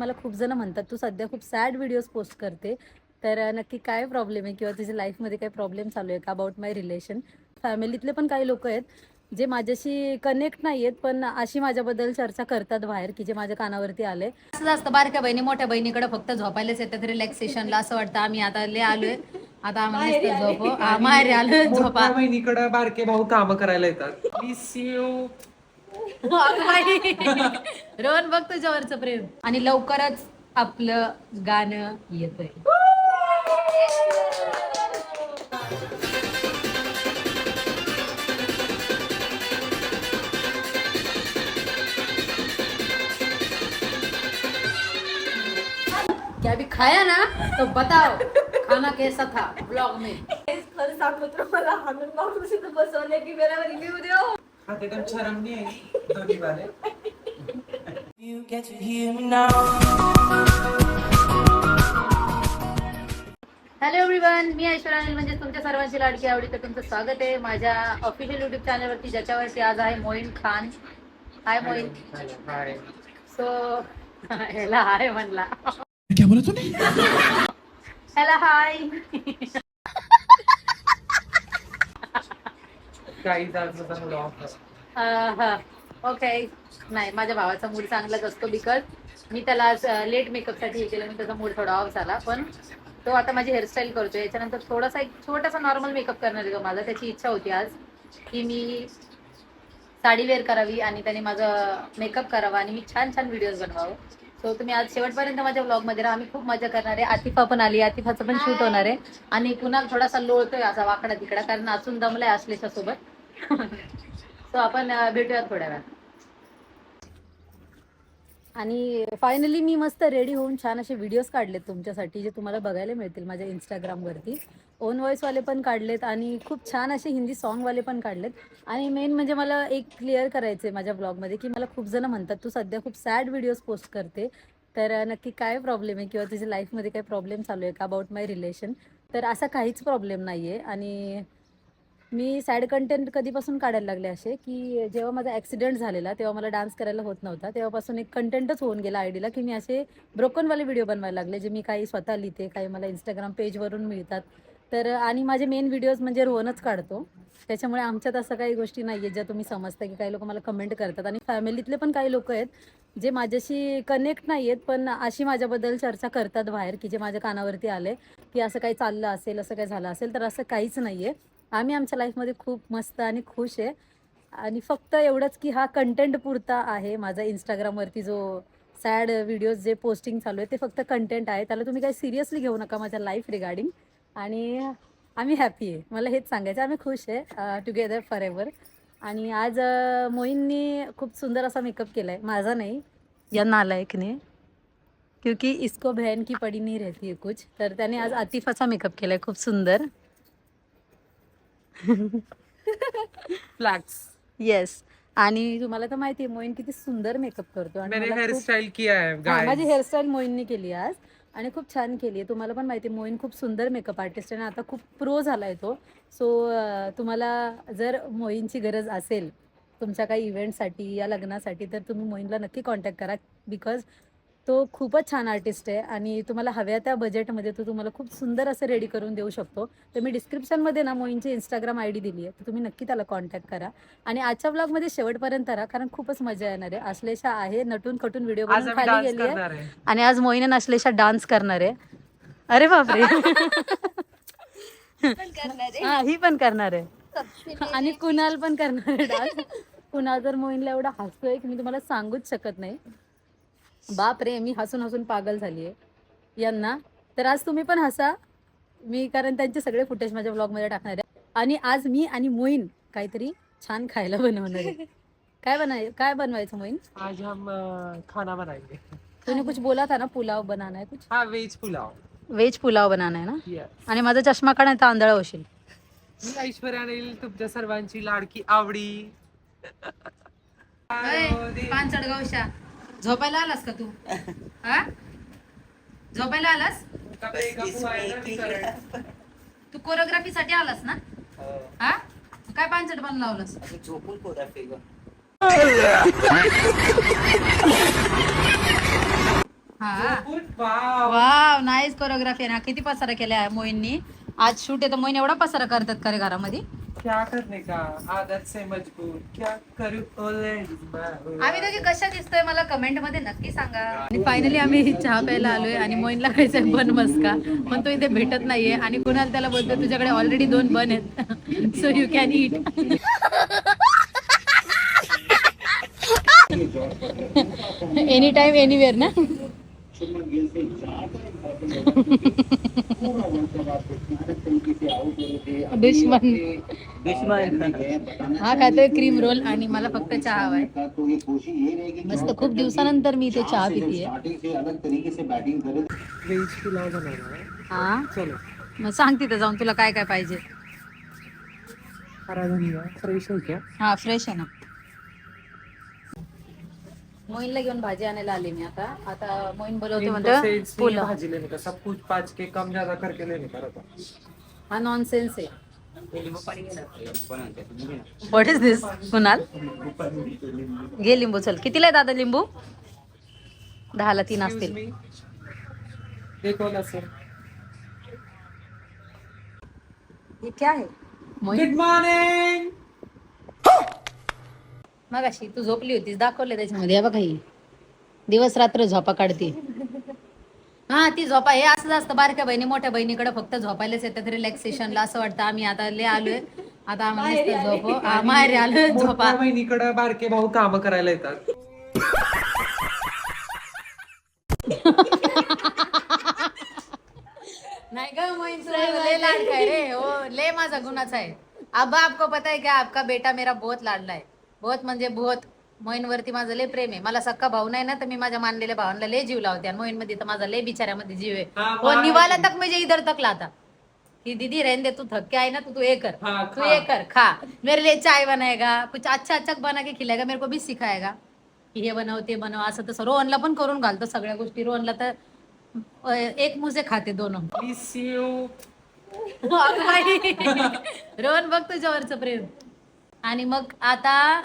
मला खूप जण म्हणतात तू सध्या खूप सॅड व्हिडिओज पोस्ट करते, तर नक्की काय प्रॉब्लेम आहे किंवा तुझ्या लाईफमध्ये काही प्रॉब्लेम चालू आहे का अबाउट माय रिलेशन. फॅमिलीतले पण काही लोक आहेत जे माझ्याशी कनेक्ट नाही आहेत, पण अशी माझ्याबद्दल चर्चा करतात बाहेर की जे माझ्या कानावरती आले. असं जास्त बारक्या बहिणी मोठ्या बहिणीकडे फक्त झोपायलाच येतात रिलॅक्सेशनला, असं वाटतं आम्ही आता लय आलोय, आता आम्हाला झोप माहेरी आलोय झोपा. बहिणीकडे बारके भाऊ काम करायला येतात. Miss you. रोहन बघ तुझ्यावरचं प्रेम. आणि लवकरच आपलं गाणं येतंय. क्या भी खाया ना तो बताओ खाना कैसा था ब्लॉग में. खरं सांगतो तर मला हाणून मारून सुद्धा बसवले की मेरा रिव्ह्यू द्या. हाँ ते एकदम शर्म नहीं आई दोनों बारे. You get to hear me now. Hello everyone, मी ऐश्वर्या अनिल म्हणजे तुमच्या सर्वांची लाडकी आवडीचं तुमचं स्वागत आहे माझ्या ऑफिशियल युट्यूब चॅनलवरती, ज्याच्यावरती आज आहे मोईन खान. हाय मोईन. हाय. सो ह्याला हाय म्हणला. क्या बोला तूने? ह्याला हाय. काही जायचं ब्लॉग. ओके. नाही, माझ्या भावाचा मूड चांगलाच असतो बिकॉज मी त्याला आज लेट मेकअपसाठी हे केलं, मी त्याचा मूड थोडा ऑफ झाला, पण तो आता माझी हेअरस्टाईल करतोय. याच्यानंतर थोडासा एक छोटासा नॉर्मल मेकअप करणार आहे तो माझा. त्याची इच्छा होती आज की मी साडी वेअर करावी आणि त्याने माझं मेकअप करावा आणि मी छान छान व्हिडिओज बनवावं. सो तुम्ही आज शेवटपर्यंत माझ्या ब्लॉगमध्ये राहा. आम्ही खूप मजा करणार आहे. आतिफा पण आली, आतिफाचं पण शूट होणार आहे आणि कुणाल थोडासा लोळतोय असा वाकडा तिकडा, कारण अजून दमलाय असलेच्या सोबत. सो आपण भेटूयात थोड्या वेळात. आणि फायनली मी मस्त रेडी होऊन छान असे व्हिडिओज काढलेत तुमच्यासाठी, जे तुम्हाला बघायला मिळतील माझ्या इंस्टाग्रामवरती. ओन व्हॉईसवाले पण काढलेत आणि खूप छान असे हिंदी सॉन्गवाले पण काढलेत. आणि मेन म्हणजे मला एक क्लिअर करायचं आहे माझ्या ब्लॉगमध्ये की मला खूप जण म्हणतात तू सध्या खूप सॅड व्हिडिओज पोस्ट करते, तर नक्की काय प्रॉब्लेम आहे किंवा तुझ्या लाईफमध्ये काही प्रॉब्लेम चालू आहे का अबाउट माय रिलेशन. तर असा काहीच प्रॉब्लेम नाही आहे. आणि मी सॅड कंटेंट कधीपासून काढायला लागले असे की जेव्हा माझा ॲक्सिडेंट झालेला तेव्हा मला डान्स करायला होत नव्हता, तेव्हापासून एक कंटेंटच होऊन गेला आयडीला की मी असे ब्रोकनवाले व्हिडिओ बनवायला लागले, जे मी काही स्वतः लिहिते, काही मला इंस्टाग्राम पेजवरून मिळतात. तर आणि माझे मेन व्हिडिओज म्हणजे रोहनच काढतो, त्याच्यामुळे आमच्यात असं काही गोष्टी नाही आहेत ज्या तुम्ही समजता की काही लोक मला कमेंट करतात. आणि फॅमिलीतले पण काही लोक आहेत जे माझ्याशी कनेक्ट नाही आहेत, पण अशी माझ्याबद्दल चर्चा करतात बाहेर की जे माझ्या कानावरती आले की असं काही चाललं असेल, असं काही झालं असेल. तर असं काहीच नाही आहे. आम्ही आमच्या लाईफमध्ये खूप मस्त आणि खुश आहे. आणि फक्त एवढंच की हा कंटेंट पुरता आहे. माझा इंस्टाग्रामवरती जो सॅड व्हिडिओज जे पोस्टिंग चालू आहे ते फक्त कंटेंट आहे, त्याला तुम्ही काही सिरियसली घेऊ नका माझ्या लाईफ रिगार्डिंग. आणि आम्ही हॅपी आहे, मला हेच सांगायचं. आम्ही खुश आहे, टुगेदर फॉर एव्हर. आणि आज मोईननी खूप सुंदर असा मेकअप केला आहे, माझा नाही, या नालायकने, क्योंकि इसको बहन की पडी नहीं रहती है कुछ. तर त्याने आज आतिफाचा मेकअप केला आहे खूप सुंदर. फ्लॅक्स. येस. आणि तुम्हाला तर माहिती आहे मोईन किती सुंदर मेकअप करतो. आणि मैंने मला हेयर खूप- स्टाइल किया है हां, गाइस. माझी हेअरस्टाईल मोईनने केली आज आणि खूप छान केली आहे. तुम्हाला पण माहिती आहे मोईन खूप सुंदर मेकअप आर्टिस्ट आहे आणि आता खूप प्रो झाला आहे तो. सो तुम्हाला जर मोईनची गरज असेल तुमच्या काही इव्हेंटसाठी या लग्नासाठी, तर तुम्ही मोईनला नक्की कॉन्टॅक्ट करा, बिकॉज तो खूपच छान आर्टिस्ट आहे आणि तुम्हाला हव्या त्या बजेटमध्ये तो तुम्हाला खूप सुंदर असं रेडी करून देऊ शकतो. तर मी डिस्क्रिप्शनमध्ये ना मोईनची इंस्टाग्राम ID दिली आहे, तर तुम्ही नक्की त्याला कॉन्टॅक्ट करा. आणि आजच्या ब्लॉगमध्ये शेवटपर्यंत राहा, कारण खूपच मजा येणार आहे. आश्लेषा आहे नटून खटून व्हिडिओ आज बनवून आम्ही खाली डान्स गेली आहे करणार आहे. आणि आज मोईन आणि आश्लेषा डान्स करणार आहे. अरे बापरे. हा, ही पण करणार आहे आणि कुणाल पण करणार आहे डान्स. कुणाल तर मोईनला एवढा हसतोय की मी तुम्हाला सांगूच शकत नाही. बाप रे, मी हसून हसून पागल झाली आहे यांना. तर आज तुम्ही पण हसा, मी कारण त्यांचे सगळे फुटेज माझ्या ब्लॉगमध्ये टाकणार आहे. आणि आज मी आणि मोईन काहीतरी छान खायला बनवणार आहे. काय बनवायचं मोईन? आज हम खाना बनाएंगे. तूने कुछ बोला था ना, पुलाव बनाना है कुछ. हाँ, वेज पुलाव. व्हेज पुलाव बनाना है ना. Yes. आणि माझा चष्मा काढ, तांदळ होशील. मी ऐश्वर्या अनिल तुमच्या सर्वांची लाडकी आवडी. पानचडगावशा झोपायला आलास का तू? हा, झोपायला आलास तू? कोरिओग्राफीसाठी आलास ना? हा, काय पानचड बनवून लावलास? झोपून कोरिओग्राफी. हा वाव. वाव नाईस कोरिओग्राफी ना. किती पसारा केला मोईननी. आज शूट आहे तर मोईन एवढा पसारा करतात का रे घरामध्ये. क्या करने का आदत से मजबूर क्या करू आम्ही दोघी कशा दिसतोय मला कमेंट मध्ये नक्की सांगा. आणि फायनली आम्ही चहा प्यायला आलोय आणि मोईनला खायचंय बन मस्का पण तो इथे भेटत नाहीये आणि कुणाल त्याला बोलतोय तुझ्याकडे ऑलरेडी 2 बन आहेत so you can eat. Any time anywhere ना. दुश्मन हा खातोय क्रीम रोल आणि मला फक्त चहा हवाय. मस्त खूप दिवसानंतर मी इथे चहा पितीये. व्हेज पुलाव बनवणार आहे. हा चलो. मग सांग तिथं जाऊन तुला काय काय पाहिजे. हरा धनिया फ्रेश हो क्या. हा फ्रेश आहे ना. मोईनला घेऊन भाजी आणायला आले मी आता. आता मोईन बोलवते इनको म्हणतो सेल्स नहीं पुलाव. भाजी लेने का सब कुछ पाँच के कम ज्यादा करके लेने का रहता. हा नॉनसेन्स आहे. व्हॉट इज दिस कुणाल. घे लिंबू चल. कितीला आहे दादा लिंबू. 10ला 3 Excuse असतील. me. देखो लहसुन. हे क्या आहे मोईन. Good morning. मग अशी तू झोपली होतीस दाखवले त्याच्यामध्ये. बघा ही दिवस रात्र झोपा काढते. हा ती झोपा हे असंच असतं. बारक्या बहिणी मोठ्या बहिणीकडे फक्त झोपायलाच येतात रिलॅक्सेशनला. असं वाटतं आम्ही आता लय आलोय आता आम्हाला नुसतं झोपो. माहेरी आलोय झोपा. मोठ्या बहिणीकडे बारके भाऊ काम करायला येतात. नहीं गा मोइन ले लाडका है रे. ओ ले माझा गुणाचा आहे. अब आपको पता है क्या आपका बेटा मेरा बहुत लाडला है. बहुत म्हणजे बहुत. मोईन वरती माझं लय प्रेम आहे. मला सक्का भाऊ नाही ना तर मी माझ्या मानलेल्या भावांना लय जीव लावते आणि मोईन मध्ये तर माझा लय बिचाऱ्यामध्ये जीव आहे. हाँ, वो निवाला तक मुझे इधर तक लाता कि दीदी रहने दे तू थक के आई ना तो तू ये कर. हाँ, तू खा. ये कर खा. मेरे लिए चाय बनाएगा कुछ अच्छा अच्छा बना के खिलाएगा. मेरे को भी सिखाएगा की हे बनव ते बनव असं तसं. रोहनला पण करून घालतो सगळ्या गोष्टी. रोहनला तर एक मुंह से खाते दोनों. Miss you. अगं बाई. रोहन बघ तुझ्यावरचं प्रेम. आणि मग आता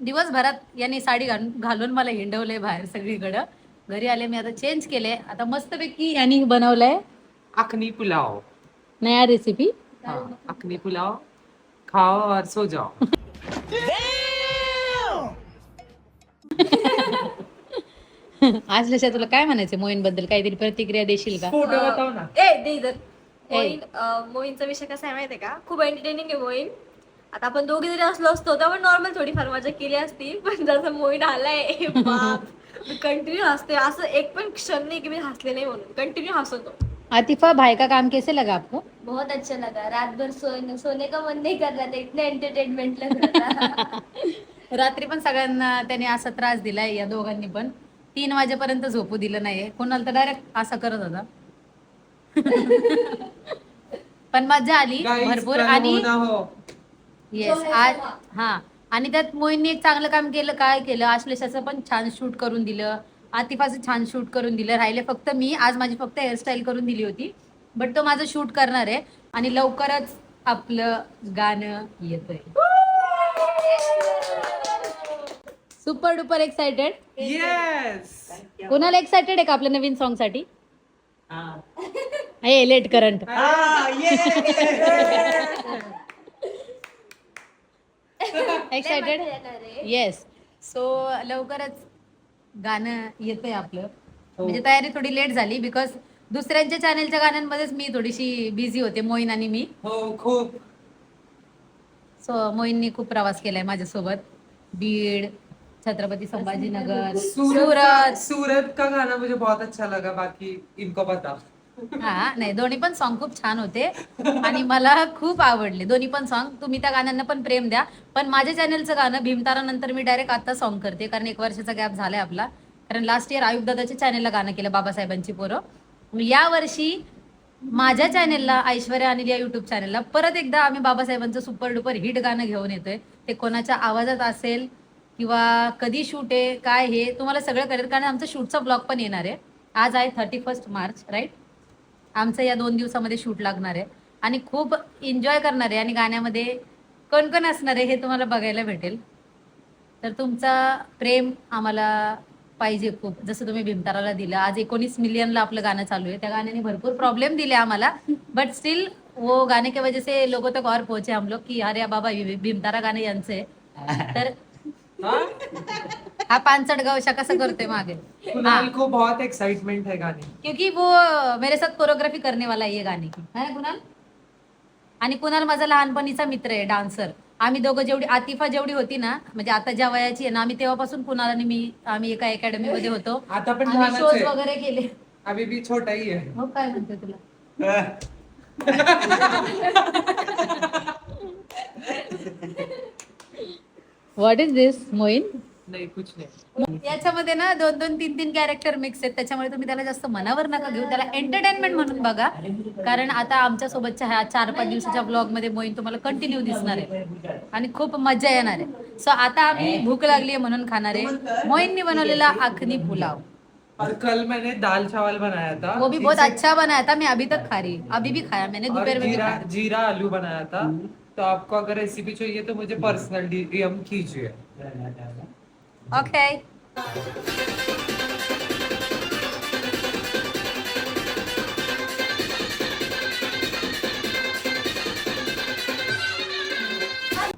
दिवसभरात यांनी साडी घालून मला हिंडवलंय बाहेर सगळीकडं. घरी आले मी आता चेंज केले. आता मस्तपैकी यांनी बनवलंय अखनी पुलाव. नया रेसिपी. हाँ, अखनी पुलाव खाओ और सो जाओ. आज लशा तुला काय म्हणायचं मोईन बद्दल काहीतरी प्रतिक्रिया देशील का. फोटो बताओ ना. दे इधर. मोहीनचा विषय कसा आहे माहितीये का. खूप एंटरटेनिंग आहे मोहीन. आता आपण दोघे जरी असलो असतो तर आपण नॉर्मल थोडीफार मजा केली असती पण जसं मोहीन आलाय बाप कंटिन्यू हसते. असं एक पण क्षण नाही की मी हसले नाही म्हणून. कंटिन्यू हसतो. आतिफा भाई का काम कैसे लगा आपको. बहुत अच्छा लगा. रात भर सोने का मन नहीं कर रहा था. इतना एंटरटेनमेंट लग रहा था. रात्री पण सगळ्यांना त्याने असा त्रास दिलाय या दोघांनी पण. 3 वाजेपर्यंत झोपू दिलं नाहीये. कोणाला तर डायरेक्ट असा करत होता. पण मजा आली Guys, भरपूर. कल आणि हो ना हो. येस आज हा आणि त्यात मोहिनी एक चांगलं काम केलं. काय केलं आश्लेषाचं पण छान शूट करून दिलं. आतिफाचं छान शूट करून दिलं. राहिले फक्त मी. आज माझी फक्त हेअरस्टाईल करून दिली होती बट तो माझं शूट करणार आहे आणि लवकरच आपलं गाणं येतंय. Super duper excited. येस. कोणाला एक्साइटेड आहे का आपल्या नवीन सॉन्ग साठी. हे लेट करंट. एक्साइटेड. येस. सो लवकरच गाणं येतंय आपलं. म्हणजे तयारी थोडी लेट झाली बिकॉज दुसऱ्यांच्या चॅनेलच्या गाण्यांमध्येच मी थोडीशी बिझी होते मोईन आणि मी. हो खूप. सो मोईननी खूप प्रवास केलाय माझ्यासोबत. बीड, छत्रपति संभाजीनगर, सूरत. सूरत का गाना मुझे बहुत अच्छा लगा. बाकी इनको पता. हा नाही दोन्ही पण सॉन्ग खूप छान होते आणि मला खूप आवडले दोन्ही पण सॉन्ग. तुम्ही त्या गाण्यांना पण प्रेम द्या. पण माझ्या चॅनलचं गाणं भीमतारा नंतर मी डायरेक्ट आता सॉन्ग करते कारण 1 वर्षाचा गॅप झालाय आपला. कारण लास्ट इयर आयुब दादाच्या चॅनलला गाणं केलं बाबासाहेबांची पोरं. या वर्षी माझ्या चॅनेलला ऐश्वर्या अनिल या युट्यूब चॅनलला परत एकदा आम्ही बाबासाहेबांचं सुपर डुपर हिट गाणं घेऊन येतोय. ते कोणाच्या आवाजात असेल किंवा कधी शूट आहे काय हे तुम्हाला सगळं कळेल कारण आमचं शूटचा ब्लॉग पण येणार आहे. आज आहे 31 मार्च राईट. आमचं या 2 दिवसामध्ये शूट लागणार आहे आणि खूप एन्जॉय करणार आहे आणि गाण्यामध्ये कोण कोण असणार आहे हे तुम्हाला बघायला भेटेल. तर तुमचा प्रेम आम्हाला पाहिजे खूप, जसं तुम्ही भीमताराला दिलं. आज 19 मिलियनला आपलं गाणं चालू आहे. त्या गाण्याने भरपूर प्रॉब्लेम दिले आम्हाला, बट स्टिल वो गाने की वजह से लोगों तक और पहुंचे हम लोग की अरे बाबा भीमतारा गाणे यांचे आहे. तर हा पानचट गावशा कसं करतोय मागे. कुणाल को बहुत एक्साइटमेंट है गाने की. क्योंकि वो मेरे साथ कोरियोग्राफी करने वाला है ये गाने की, है ना कुणाल. आणि कुणाल माझा लहानपणीचा मित्र आहे, डान्सर. आम्ही दोघं जेवढी आतिफा जेवढी होती ना, म्हणजे आता ज्या वयाची आहे ना, आम्ही तेव्हापासून कुणाल आणि आम्ही एका अकॅडमी मध्ये होतो. आता पण आम्ही लहानच शोज आहे. वगैरे केले. अभी भी छोटा ही है. हो काय म्हणते तुला. What is this Moin. नाही कुछ नाही. याच्यामध्ये ना 2-2, 3-3 कॅरेक्टर मिक्स आहेत, त्याच्यामुळे तुम्ही त्याला जास्त मनावर नका घेऊ. त्याला एंटरटेनमेंट म्हणून बघा, कारण आता आमच्या सोबतच्या ह्या 4-5 दिवसाच्या ब्लॉग मध्ये मोईन तुम्हाला कंटिन्यू दिसणार आहे आणि खूप मजा येणार आहे. सो आता आम्ही भूक लागली आहे म्हणून खाणार आहे मोईननी बनवलेला अखनी पुलाव. और कल मैंने दाल चावल बनाया था, वो भी बहुत अच्छा बनाया था. मैं अभी तक खा रही, अभी भी खाया मैंने, और दोपहर में भी जीरा खाया. जीरा आलू बनाया था. तो आपको अगर रेसिपी चाहिए तो मुझे पर्सनल डीएम कीजिए. ओके.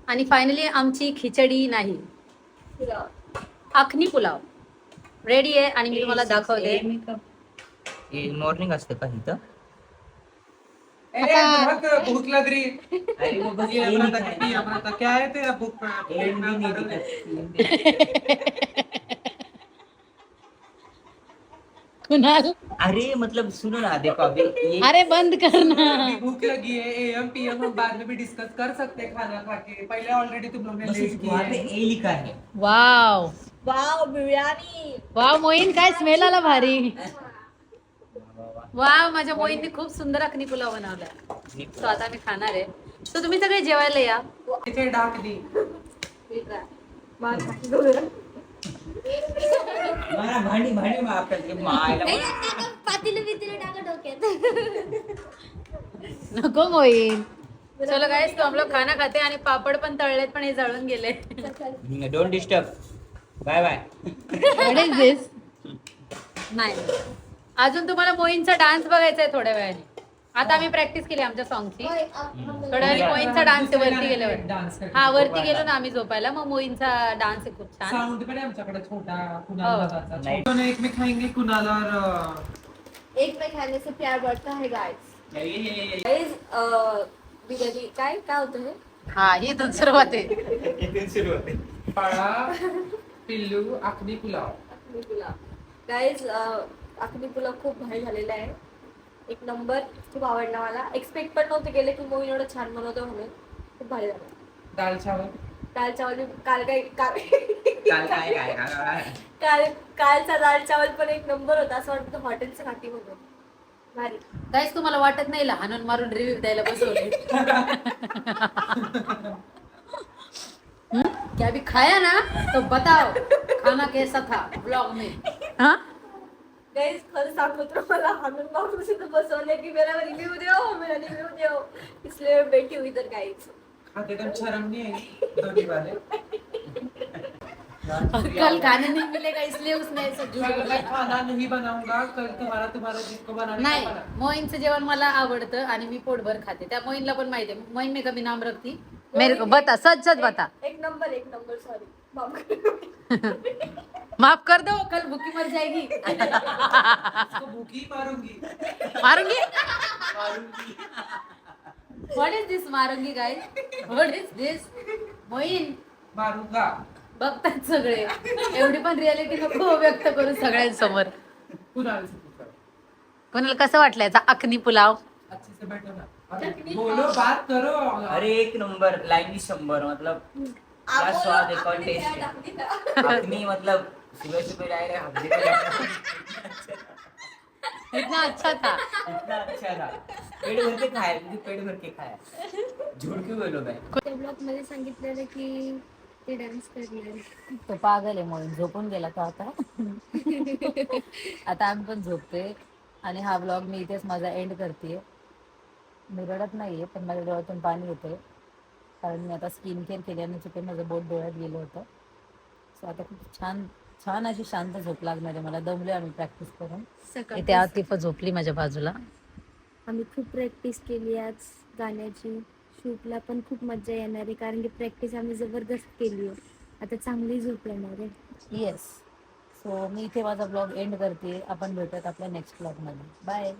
आणि फायनली आमची खिचडी नाही, अखनी पुलाव रेडी आहे आणि मी तुम्हाला दाखवते. मॉर्निंग असतं का इथं? ए, बहुत भूख लग रही है. अरे वो बस ये ये अमृता नहीं की अमृता क्या है तेरा भूख प्लेट में मारो. कुणाल, अरे मतलब सुनो ना, देखो अभी ये अरे बंद करना. अभी भूख लगी है. एएम पीएम हम बाद में भी डिस्कस कर सकते हैं खाना खा के. पहले ऑलरेडी तुम लोग ने बस लेट वहाँ पे किया है. ए लिखा है. Wow wow biryani. Wow Moin, काय स्मेल आला भारी. वाव, माझ्या मोईनने खूप सुंदर अखनी पुलाव बनवला. सो आता मी खाणार आहे. सो तुम्ही सगळे जेवायला या. इथे डाक दी. मारा भांडी भांडी माफ करके मायला पातीला बितीला टाका डोक्यात. नको मोईन. चलो गाइस, तो हम लोग खाना खाते आणि पापड पण तळलेत, पण हे जळून गेले. Don't disturb. Bye bye. What is this. नाही, अजून तुम्हाला मोईनचा डान्स बघायचा आहे थोड्या वेळाने. आता आम्ही प्रॅक्टिस केली आमच्या सॉंगची. थोड्या वेळाने मोईनचा डान्स वरती गेल्यावर. डान्स हा, वरती गेलो ना आम्ही झोपायला, मग मोईनचा डान्स आहे खूप छान. साउंड पण आहे आमच्याकडे छोटा कुणाल हो. दादाचा. नाही. दोनों एक में खाएंगे कुणाल और एक में खाने से प्यार बढ़ता है गाइस. गाइस बिर्याणी काय काय होतं हे. हा, ही तर सुरुवात आहे. इथून सुरू होते. पाळा पिल्लू अखनी पुलाव. अखनी पुलाव. गाइस अखनी पुलाव खूप भारी झालेला आहे. एक नंबर. खूप आवडला मला. एक्सपेक्ट पण नव्हते केले की मोईन एवढं छान बनवतो म्हणून. खूप भारी झालं. दाल चावल. दाल चावल काल काल काय काय काय कालचा दाल चावल पण एक नंबर होता. असं वाटतं हॉटेलचं खाती म्हणून. भारी. गाइस, तुम्हाला वाटत नाही लहान मारून रिव्ह्यू द्यायला बसवले. क्या भी खाया ना तो बताओ खाना कैसा था ब्लॉग में. हाँ, गाइस खरं सांगतो तर मला हानून मारून सुद्धा बसवले की मेरा रिव्ह्यू दो, मेरा रिव्ह्यू दो. इसलिए मैं बैठी हुई इधर गाइस. खाते टाइम शर्म नहीं आई धोनी वाले. और कल खाने नहीं मिलेगा इसलिए उसने ऐसा झूठ कल मैं बोला. खाना नहीं बनाऊंगा. कल तुम्हारा जिसको बनाना नाही, बना. मोईनचं जेवण मला आवडतं आणि मी पोटभर खाते. त्या मोईनला पण माहिती आहे. मोईन में कभी नाम रखती मेरे को. बता, सच सच बता. एक नंबर सॉरी. माफ कर दो, कल भूखी मर जाएगी. इसको भूखी मारूंगी. मारूंगी. व्हॉट इज दिस मारूंगी guys. What is this. Moin, मारूंगा. बघतात सगळे. एवढी पण रियालिटी नको व्यक्त करू सगळ्यांसमोर. कुणाल से पूछो. कोणाला कसं वाटलं याचा अखनी पुलाव. अच्छे से बैठो ना. अरे बोलो बात करो. अरे एक नंबर. लाइन 100 मतलब क्या स्वाद है, कौन टेस्ट है. अपनी मतलब सुबह सुबह डायरेक्ट हफ्ते पे इतना अच्छा था. इतना अच्छा था. पेट भर के खाया, मुझे पेट भर के खाया. झूठ क्यों बोलो मैं. त्या ब्लॉग मध्ये सांगितलेलं की ते डान्स करणार. तो पागल आहे मोईन, झोपून गेला तो आता. आता आम्ही पण झोपते आणि हा व्लॉग मी इथेच माझा एंड करते. मी रडत नाहीये, पण माझ्या डोळ्यातून पाणी येते, कारण मी आता स्किन केअर केल्याने चुकून माझं बोट डोळ्यात गेलं होतं. सो आता खूप छान छान अशी शांत झोप लागणार आहे मला. दमले आम्ही प्रॅक्टिस करून. सकाळी त्या ती झोपली माझ्या बाजूला. आम्ही खूप प्रॅक्टिस केली आज गाण्याची. शूटला पण खूप मजा येणार आहे कारण की प्रॅक्टिस आम्ही जबरदस्त केली आहे. आता चांगली झोप येणार आहे. येस. सो मी इथे माझा ब्लॉग एंड करते. आपण भेटूयात आपल्या नेक्स्ट ब्लॉगमध्ये. बाय.